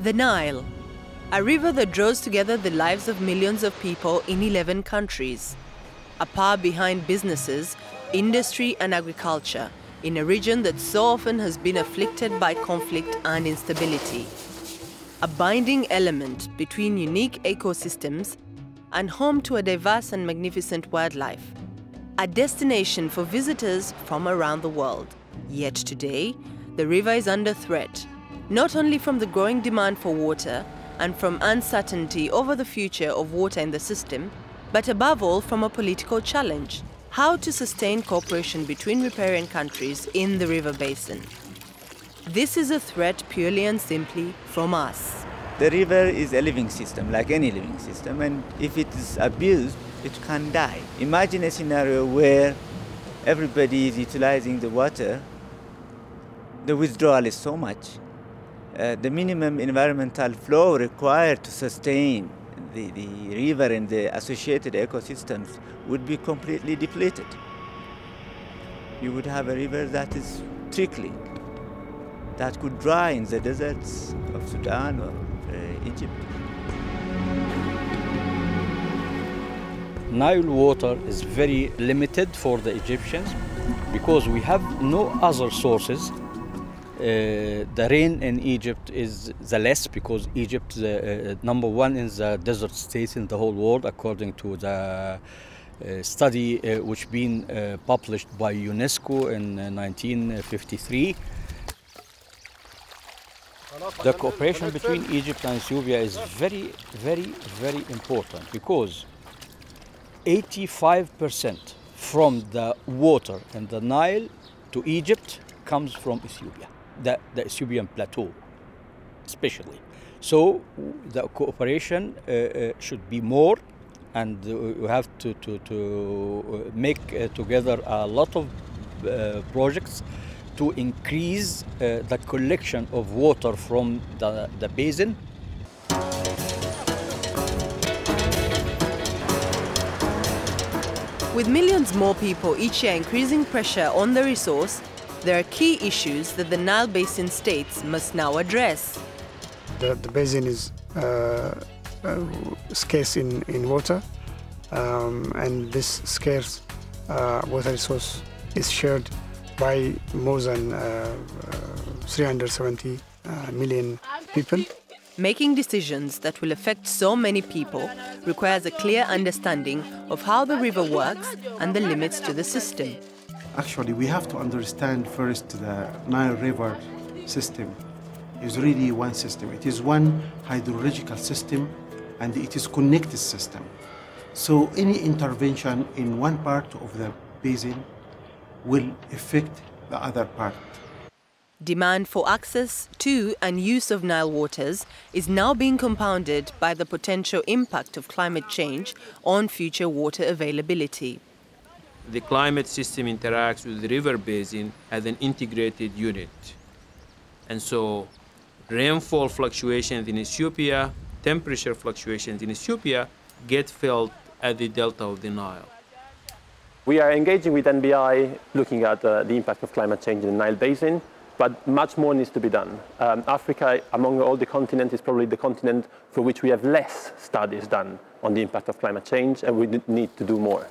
The Nile, a river that draws together the lives of millions of people in 11 countries. A power behind businesses, industry and agriculture in a region that so often has been afflicted by conflict and instability. A binding element between unique ecosystems and home to a diverse and magnificent wildlife. A destination for visitors from around the world. Yet today, the river is under threat, not only from the growing demand for water and from uncertainty over the future of water in the system, but above all from a political challenge: how to sustain cooperation between riparian countries in the river basin. This is a threat purely and simply from us. The river is a living system, like any living system, and if it is abused, it can die. Imagine a scenario where everybody is utilizing the water, the withdrawal is so much. The minimum environmental flow required to sustain the river and the associated ecosystems would be completely depleted. You would have a river that is trickling, that could dry in the deserts of Sudan or Egypt. Nile water is very limited for the Egyptians because we have no other sources. The rain in Egypt is the less because Egypt is number one in the desert states in the whole world, according to the study which been published by UNESCO in 1953. The cooperation between Egypt and Ethiopia is very, very, very important because 85% from the water in the Nile to Egypt comes from Ethiopia. The Ethiopian plateau, especially. So the cooperation should be more, and we have to make together a lot of projects to increase the collection of water from the basin. With millions more people each year increasing pressure on the resource, there are key issues that the Nile Basin states must now address. The basin is scarce in water, and this scarce water resource is shared by more than 370 million people. Making decisions that will affect so many people requires a clear understanding of how the river works and the limits to the system. Actually, we have to understand first the Nile River system is really one system. It is one hydrological system, and it is connected system. So any intervention in one part of the basin will affect the other part. Demand for access to and use of Nile waters is now being compounded by the potential impact of climate change on future water availability. The climate system interacts with the river basin as an integrated unit. And so rainfall fluctuations in Ethiopia, temperature fluctuations in Ethiopia get felt at the delta of the Nile. We are engaging with NBI looking at the impact of climate change in the Nile Basin, but much more needs to be done. Africa, among all the continents, is probably the continent for which we have less studies done on the impact of climate change, and we need to do more.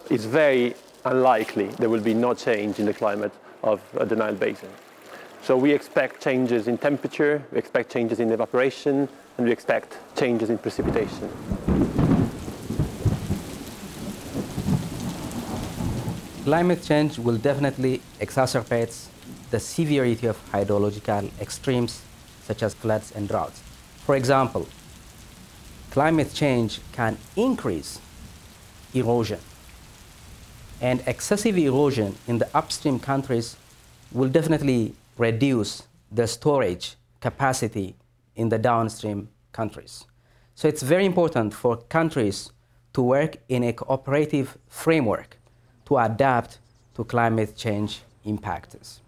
It's very unlikely there will be no change in the climate of the Nile Basin. So we expect changes in temperature, we expect changes in evaporation, and we expect changes in precipitation. Climate change will definitely exacerbate the severity of hydrological extremes such as floods and droughts. For example, climate change can increase erosion, and excessive erosion in the upstream countries will definitely reduce the storage capacity in the downstream countries. So it's very important for countries to work in a cooperative framework to adapt to climate change impacts.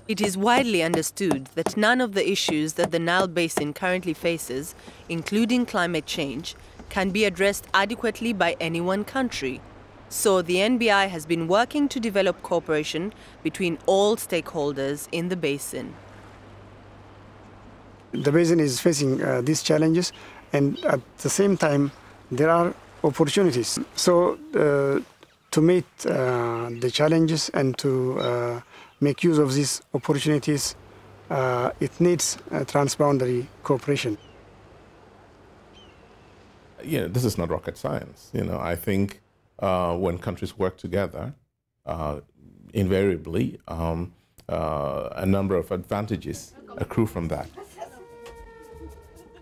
It is widely understood that none of the issues that the Nile Basin currently faces, including climate change, can be addressed adequately by any one country. So the NBI has been working to develop cooperation between all stakeholders in the basin. The basin is facing these challenges, and at the same time, there are opportunities. So to meet the challenges and to make use of these opportunities, it needs transboundary cooperation. This is not rocket science. I think when countries work together, invariably, a number of advantages accrue from that.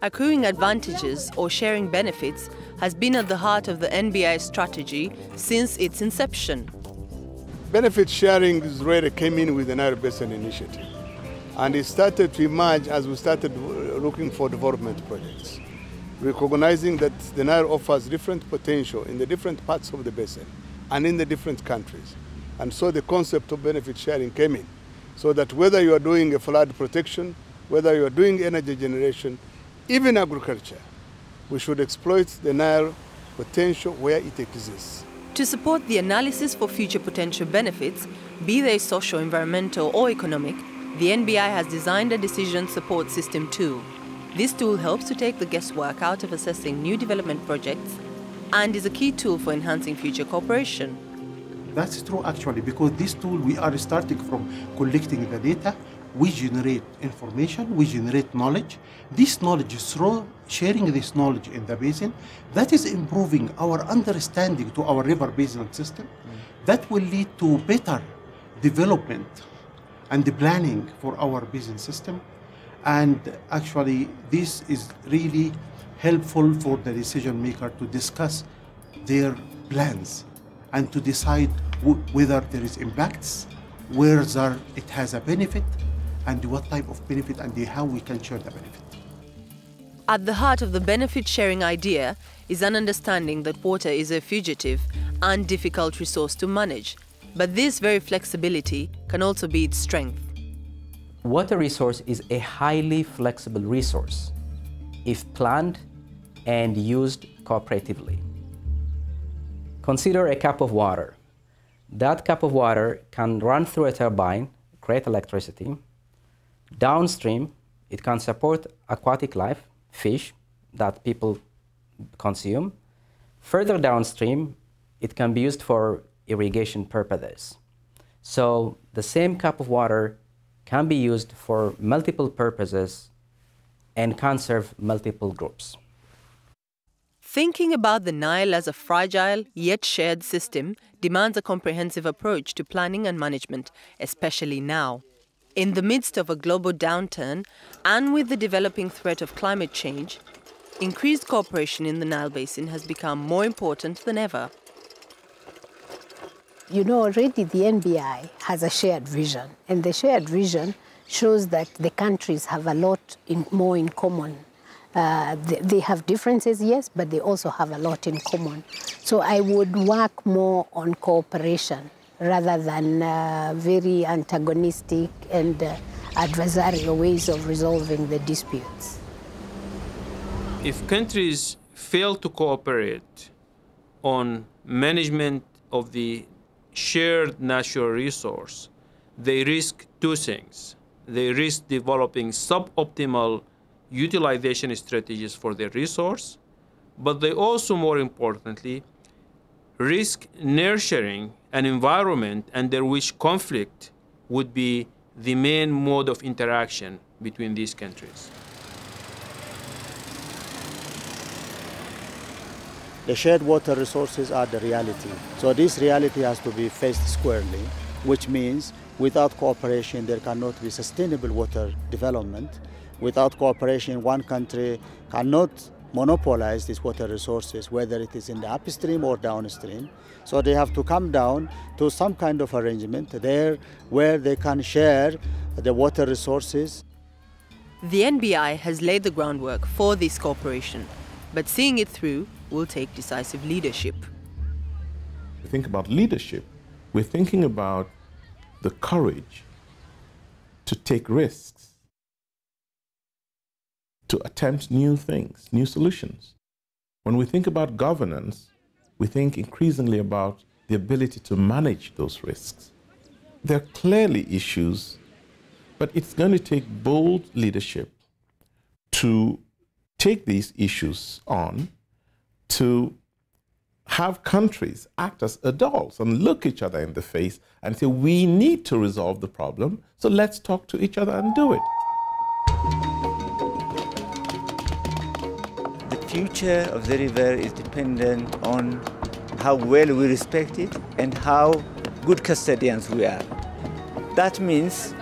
Accruing advantages or sharing benefits has been at the heart of the NBI strategy since its inception. Benefit sharing is really came in with the Nile Basin Initiative, and it started to emerge as we started looking for development projects, recognizing that the Nile offers different potential in the different parts of the basin and in the different countries. And so the concept of benefit sharing came in, so that whether you are doing a flood protection, whether you are doing energy generation, even agriculture, we should exploit the Nile potential where it exists. To support the analysis for future potential benefits, be they social, environmental or economic, the NBI has designed a decision support system tool. This tool helps to take the guesswork out of assessing new development projects and is a key tool for enhancing future cooperation. That's true actually, because this tool, we are starting from collecting the data, we generate information, we generate knowledge. This knowledge, through sharing this knowledge in the basin, that is improving our understanding to our river basin system. That will lead to better development and the planning for our basin system. And actually, this is really helpful for the decision maker to discuss their plans and to decide whether there is impacts, where it has a benefit, and what type of benefit and how we can share the benefit. At the heart of the benefit-sharing idea is an understanding that water is a fugitive and difficult resource to manage. But this very flexibility can also be its strength. Water resource is a highly flexible resource if planned and used cooperatively. Consider a cup of water. That cup of water can run through a turbine, create electricity. Downstream, it can support aquatic life, fish, that people consume. Further downstream, it can be used for irrigation purposes. So the same cup of water can be used for multiple purposes and can serve multiple groups. Thinking about the Nile as a fragile yet shared system demands a comprehensive approach to planning and management, especially now. In the midst of a global downturn and with the developing threat of climate change, increased cooperation in the Nile Basin has become more important than ever. Already the NBI has a shared vision, and the shared vision shows that the countries have a lot more in common. They have differences, yes, but they also have a lot in common. So I would work more on cooperation rather than very antagonistic and adversarial ways of resolving the disputes. If countries fail to cooperate on management of the shared natural resource, they risk two things. They risk developing suboptimal utilization strategies for their resource, but they also, more importantly, risk nurturing an environment under which conflict would be the main mode of interaction between these countries. The shared water resources are the reality. So this reality has to be faced squarely, which means without cooperation there cannot be sustainable water development. Without cooperation, one country cannot monopolize these water resources, whether it is in the upstream or downstream. So they have to come down to some kind of arrangement there where they can share the water resources. The NBI has laid the groundwork for this cooperation, but seeing it through will take decisive leadership. We think about leadership. We're thinking about the courage to take risks, to attempt new things, new solutions. When we think about governance, we think increasingly about the ability to manage those risks. There are clearly issues, but it's going to take bold leadership to take these issues on, to have countries act as adults and look each other in the face and say, we need to resolve the problem, so let's talk to each other and do it. The future of the river is dependent on how well we respect it and how good custodians we are. That means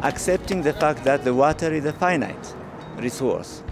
accepting the fact that the water is a finite resource.